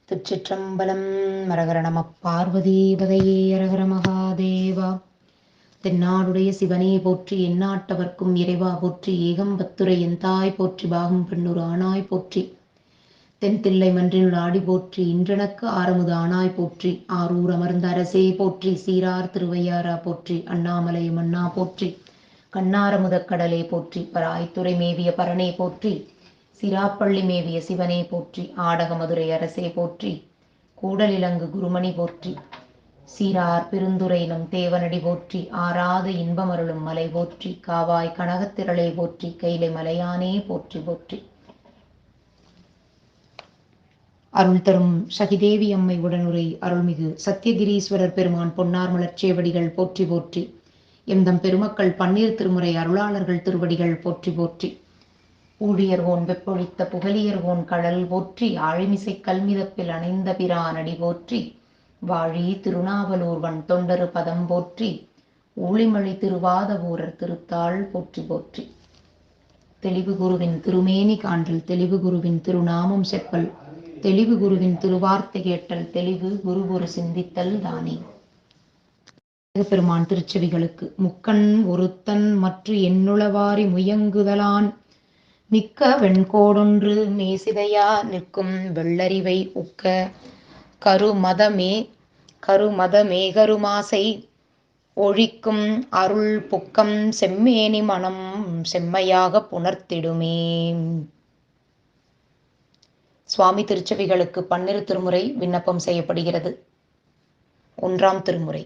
திருச்சிற்றம்பலம். அரகர நம பார்வதீபதையே அரகர மகாதேவா. தென்னாடுடைய சிவனே போற்றி, எந்நாட்டவர்க்கும் இறைவா போற்றி, ஏகம்பத்துரை எந்தாய் போற்றி, பாகம் பெண்ணுரு ஆனாய் போற்றி, தென்தில்லை மன்றினுள் ஆடி போற்றி, இன்றனக்கு ஆரமுது ஆனாய் போற்றி, ஆரூர் அமர்ந்த அரசே போற்றி, சீரார் திருவையாரா போற்றி, அண்ணாமலை மன்னா போற்றி, கண்ணாரமுதக் கடலே போற்றி, பராய்த்துறை மேவிய பரனே போற்றி, சிராப்பள்ளி மேவிய சிவனே போற்றி, ஆடக மதுரை அரசே போற்றி, கூடலிலங்கு குருமணி போற்றி, சீரார் பெருந்துரை நம் தேவனடி போற்றி, ஆராத இன்பமருளும் மலை போற்றி, காவாய் கனகத்திரளே போற்றி, கைலை மலையானே போற்றி போற்றி. அருள் தரும் சகிதேவி அம்மை உடனுரை அருள்மிகு சத்தியகிரீஸ்வரர் பெருமான் பொன்னார் மலர்ச்சேவடிகள் போற்றி போற்றி. எந்தம் பெருமக்கள் பன்னீர் திருமுறை அருளாளர்கள் திருவடிகள் போற்றி போற்றி. ஊழியர்கோன் வெப்பொழித்த புகழியர்கோன் கடல் போற்றி, ஆழிமிசை கல்மிதப்பில் அணைந்த பிரானடி போற்றி, வாழி திருநாவலூர் வன் தொண்டரு பதம் போற்றி, ஊழிமொழி திருவாத ஊரர் திருத்தாள் போற்றி போற்றி. தெளிவு குருவின் திருமேனி காண்டல், தெளிவு குருவின் திருநாமம் செப்பல், தெளிவு குருவின் திருவார்த்தை கேட்டல், தெளிவு குருகுரு சிந்தித்தல் தானே. பெருமான் திருச்செவிகளுக்கு முக்கண் ஒருத்தன் மற்ற எண்ணுளவாரி முயங்குதலான், மிக்க வெண்கோடொன்று மேசிதையா நிற்கும் வெள்ளரிவை உக்க, கருமதமேகருமாசை ஒழிக்கும் அருள் புக்கம், செம்மேனி மனம் செம்மையாக புணர்த்திடுமே. சுவாமி திருச்செவிகளுக்கு பன்னிரு திருமுறை விண்ணப்பம் செய்யப்படுகிறது. ஒன்றாம் திருமுறை.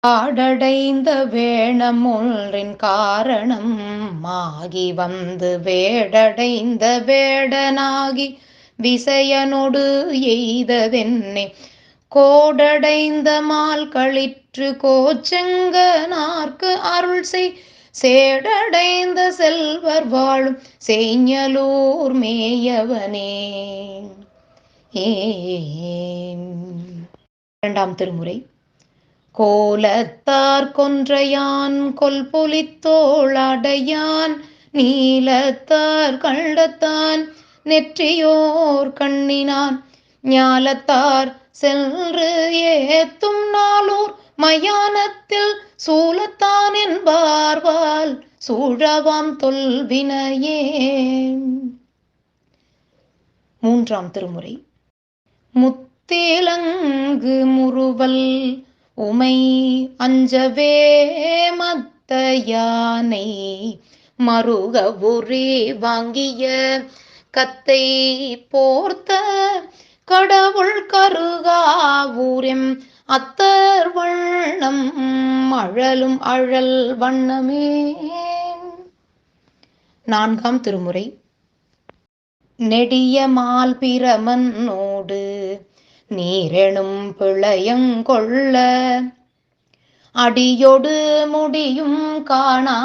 ஆடடைந்த வேணமொன்றின் காரணம் ஆகி வந்து, வேடடைந்த வேடனாகி விசயனொடு எய்ததென்னை, கோடடைந்த மால் களிற்று கோச்செங்கனார்க்கு அருள் செய், சேடடைந்த செல்வர் வாழும் செய்ஞலூர் மேயவனே. இரண்டாம் திருமுறை. கோலத்தார் கொன்றையான் கொல்புலித்தோளடையான், நீலத்தார் கண்டத்தான் நெற்றியோர் கண்ணினான், ஞாலத்தார் சென்று ஏத்தும் நாளூர் மயானத்தில், சூலத்தான் என்பார்வால் சூழவாம் தொல்வினையே. மூன்றாம் திருமுறை. முத்திலங்கு முறுவல் உமை அஞ்சவே மத்த யானை, மருக உரி வாங்கிய கத்தை போர்த்த கடவுள் கருகாவூரெம், அத்தர் வண்ணம் அழலும் அழல் வண்ணமே. நான்காம் திருமுறை. நெடிய மால் பிரமன்னோடு நீரெனும் பிழையங்கொள்ள, அடியொடு முடியும் காணா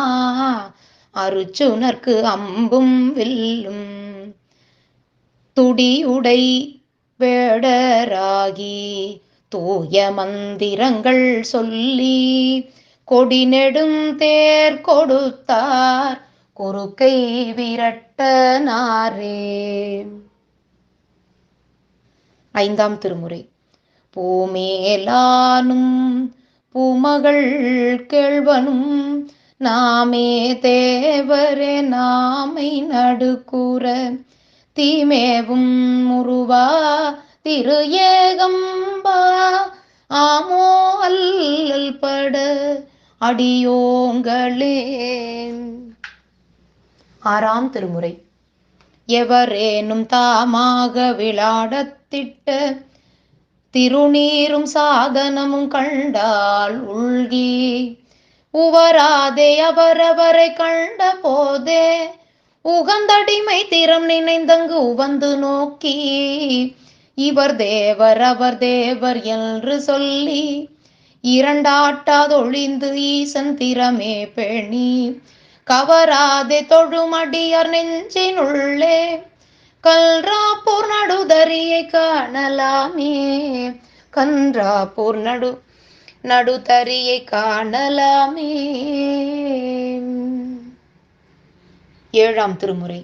அருச்சுனர்க்கு அம்பும் வில்லும், துடியுடை வேடராகி தூய மந்திரங்கள் சொல்லி, கொடி நெடும் தேர் கொடுத்தார் குறுக்கை விரட்டனாரே. ஐந்தாம் திருமுறை. பூமேலானும் பூமகள் கேள்வனும், நாமே தேவரே நாமை நடுக்கூற, தீமேவும் முருவா திரு ஏகம்பா, ஆமோ அல்லல் பட அடியோங்களே. ஆறாம் திருமுறை. எவரேனும் தாமாக விளாடத்திட்ட, திருநீரும் சாதனமும் கண்டால் உள்கி, உவராதே அவரவரை கண்ட போதே, உகந்தடிமை திறம் நினைந்தங்கு உவந்து நோக்கி, இவர் தேவர் அவர் தேவர் என்று சொல்லி, இரண்டாட்டாதொழிந்து ஈசன் திறமே பேணி, கவராதே தொழுமடியார் நெஞ்சினுள்ளே, கல்ராப்பூர் நடுதரியை காணலாமே, கன்றாப்பூர் நடுதரியை காணலாமே. ஏழாம் திருமுறை.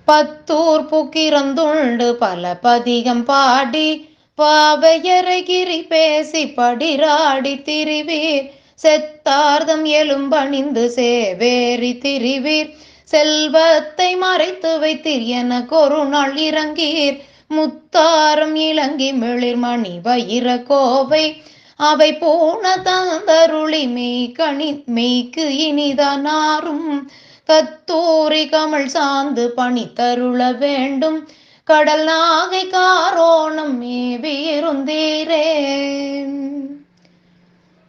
பத்தூர் புக்கிரந்துண்டு பல பதிகம் பாடி பாவையரகிரி பேசி படிராடி திரிவீர். செத்தார்தம் எலும்பணிந்து சேவேரி திரிவீர். செல்வத்தை மறைத்து வைத்தீர் என கொருநாள் இறங்கீர். முத்தாரம் இளங்கி மிளிர்மணி வயிர கோவை அவை பூண தந்தருளி மெய்க்கு இனிதனாரும். கத்தூரி கமல் சார்ந்து பணித்தருள வேண்டும். கடல் நாகை காரோணம் மேவியிருந்தீரே.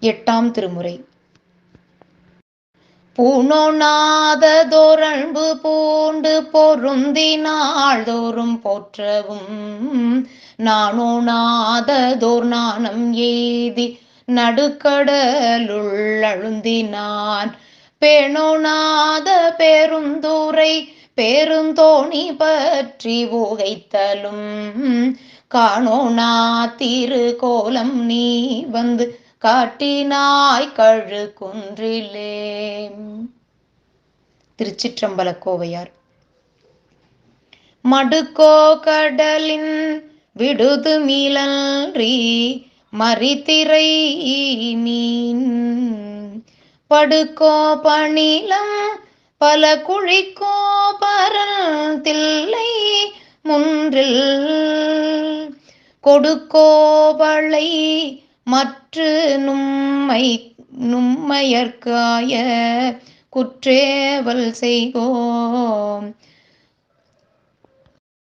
எட்டாம் திருமுறை. பூணோநாததோரன்பு பூண்டு பொருந்தி நாள்தோறும் போற்றவும். நாணோநாததோர் நாணம் எய்தி நடுக்கடலுள் அழுந்தினான். பேணோநாத பெருந்துரை பெருந்தோணி பற்றி உகைத்தலும். காணோனா திருக்கோலம் நீ வந்து காட்டினாய் கழு குன்றிலே. திருச்சிற்றம்பல கோவையார். மடுக்கோ கடலின் விடுது மீளன்றி மறித்திரை மீன். படுக்கோ பணிலம் பல குழிக்கோ பரல் தில்லை முன்றில். கொடுக்கோவளை மற்று நும்மையற்காய குற்றேவல் செய்கோம்.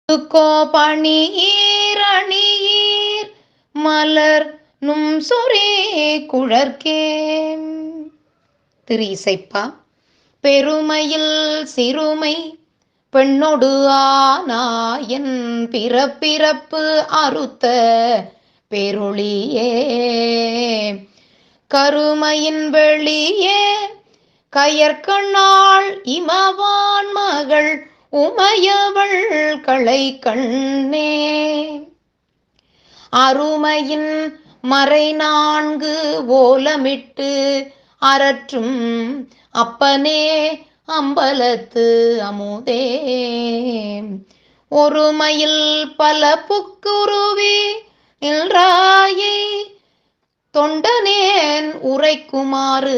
கொடுக்கோ பணியீர் அணியீர் மலர் நும் சொரே குழற்கே. திரு இசைப்பா. பெருமையில் சிறுமை பெண்ணொடு ஆனாயன் பிறப்பிறப்பு அறுத்த பெருளியே. கருமையின் வெளியே கயற்கண்ணாள் இமவான் மகள் உமையவள் களை கண்ணே. அருமையின் மறை நான்கு ஓலமிட்டு அரற்றும் அப்பனே அம்பலத்து அமுதே. ஒருமையில் பல புக்குருவி நின்றாயே தொண்டனேன் உரைக்குமாறு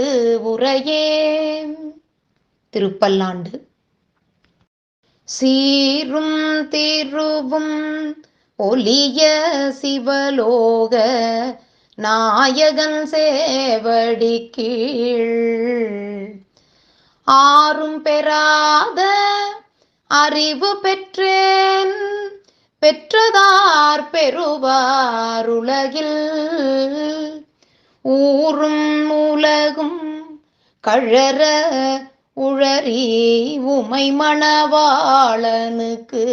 உரையே. திருப்பல்லாண்டு. சீரும் திருவும் ஒலிய சிவலோக நாயகன் சேவடி கீழ். ஆறும் பெறாத அறிவு பெற்றேன் பெற்றதார் பெறுவார் உலகில். ஊரும் உலகும் கழற உழறி உமை மணவாளனுக்கு.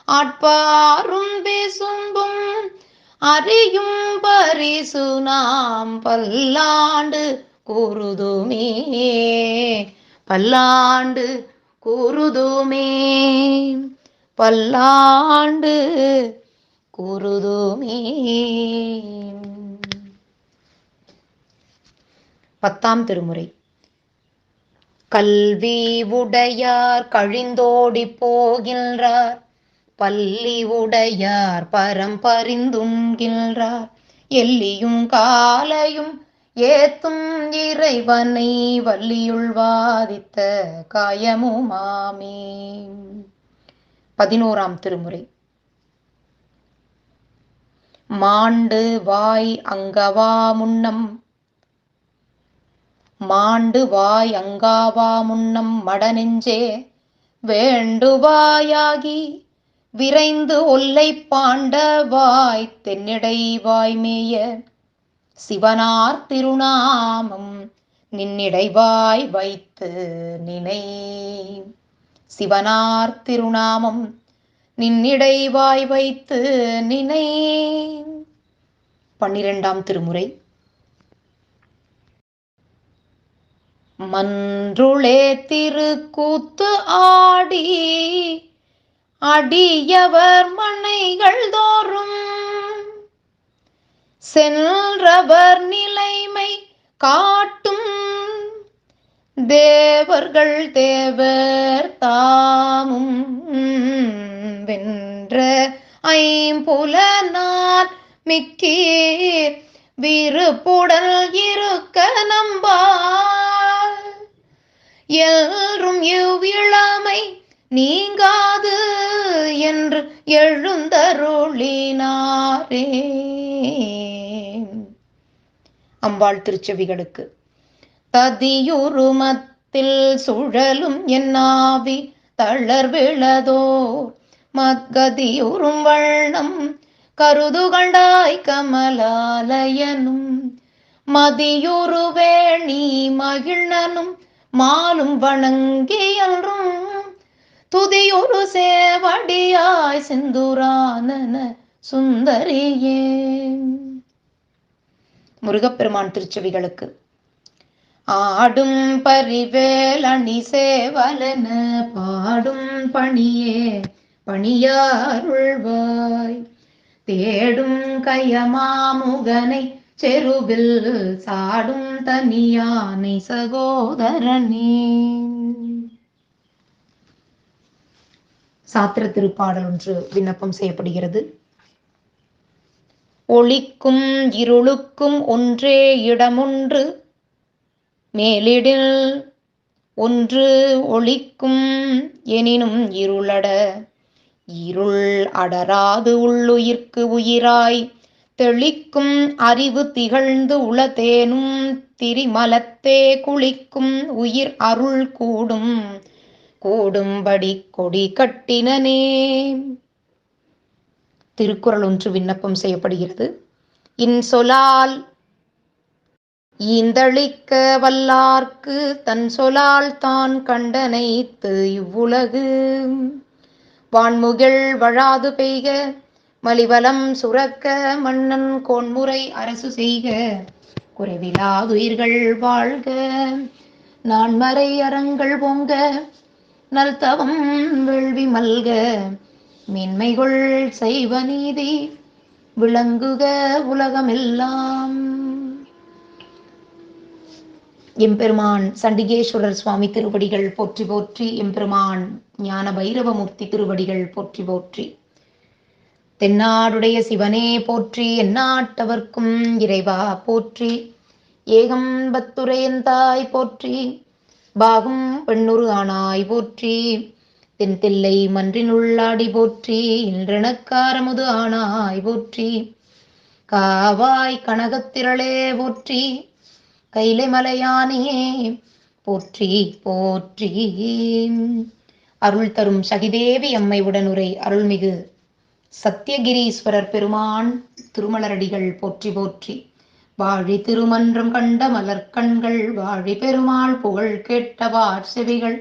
ஆட்பாரும் பேசும்பும் அறியும் பரிசு நாம் பல்லாண்டு கூறுதுமே. பல்லாண்டு கூறுதுமே. பல்லாண்டு கூறுதுமே. பத்தாம் திருமுறை. கல்வி உடையார் கழிந்தோடி போகின்றார். பள்ளி உடையார் பரம்பரிந்துண்கின்றார். எல்லியும் காலையும் ஏத்தும் இறைவனை வள்ளியுள் வாதித்த காயமுமாமே. 11ஆம் திருமுறை. மாண்டு வாய் அங்கவா முன்னம். மாண்டு வாய் அங்காவா முன்னம் மடநெஞ்சே வேண்டுவாயாகி விரைந்து ஒல்லை பாண்டவாய் தென்னிடை வாய்மேய சிவனார் திருநாமம் நின்னிடைவாய் வைத்து நினை. சிவனார் திருநாமம் நின்னிடைவாய் வைத்து நினை. 12ஆம் திருமுறை. மன்றுளே திருக்கூத்து ஆடி அடியவர் மனைகள் தோறும் சென்றவர் நிலைமை காட்டும் தேவர்கள் தேவர் தாமும் வென்ற ஐம்புலனார் மிக்கீர் விருப்புடல் இருக்க நம்பால் எல்லும் இவ்விழமை நீங்காது என்று எழுந்தருளினாரே. அம்பாள் திருச்செவிகளுக்கு. ததியுருமத்தில் சுழலும் என்னாவி தளர்விழதோர் மத்கதியுறும் வண்ணம் கருதுகண்டாய் கமலாலயனும் மதியுருவேணி மகிழ்னனும் மாலும் வணங்கியல்றும் துதியொரு சேவடியாய் சிந்துரானன சுந்தரியே. முருகப்பெருமான் திருச்செவிகளுக்கு. ஆடும் பரிவேல் அணி சேவலன பாடும் பணியே பணியாருள்வாய் தேடும் கயமாமுகனை செருவில் சாடும் தனியானை சகோதரனே. சாத்திர திருப்பாடல் ஒன்று விண்ணப்பம் செய்யப்படுகிறது. ஒளிக்கும் இருளுக்கும் ஒன்றே இடமொன்று மேலிடில் ஒன்று ஒளிக்கும் எனினும் இருளட இருள் அடராது உள்ளுயிர்க்கு உயிராய் தெளிக்கும் அறிவு திகழ்ந்து உளதேனும் திரிமலத்தே குளிக்கும் உயிர் அருள் கூடும்படி கொடி கட்டினனே. திருக்குறள் ஒன்று விண்ணப்பம் செய்யப்படுகிறது. இன்சொலால் ஈந்தளிக்க வல்லார்க்கு தன் சொலால் தான் கண்டனைத்து இவ்வுலகு வான்முகில் வழாது பெய்க மலிவலம் சுரக்க மன்னன் கோன்முறை அரசு செய்க குறைவிலாதுயிர்கள் வாழ்க நான்மறை அறங்கள் பொங்க நல்தவம் வேள்வி மல்க மேன்மைகள் செய்வ நீதி விளங்குக உலகமெல்லாம். எம்பெருமான் சண்டிகேஸ்வரர் சுவாமி திருவடிகள் போற்றி போற்றி. எம்பெருமான் ஞான பைரவமூர்த்தி திருவடிகள் போற்றி போற்றி. தென்னாடுடைய சிவனே போற்றி, எந்நாட்டவர்க்கும் இறைவா போற்றி, ஏகம்பத்துரையந்தாய் போற்றி, பாகும் பெண்ணுரு ஆனாய் போற்றி, தென்தில்லை மன்றினுள்ளாடி போற்றி, இன்றெனக்காரமுது ஆனாய் போற்றி, காவாய் கனகத்திரளே போற்றி, கைலை மலையானியே போற்றி போற்றி. அருள் தரும் சகிதேவி அம்மை உடனுரை அருள்மிகு சத்தியகிரீஸ்வரர் பெருமான் திருமலரடிகள் போற்றி போற்றி. வாழி திருமன்றம் கண்ட மலர்கண்கள் வாழி பெருமாள் புகழ் கேட்டவார் செவிகள்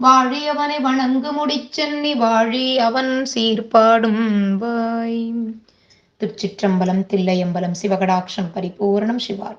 வாழி அவனை வணங்கு முடிச்சென்னி வாழி அவன் சீர்பாடும் வாய். திருச்சிற்றம்பலம், தில்லையம்பலம், சிவகடாட்சம் பரிபூரணம். சிவார்.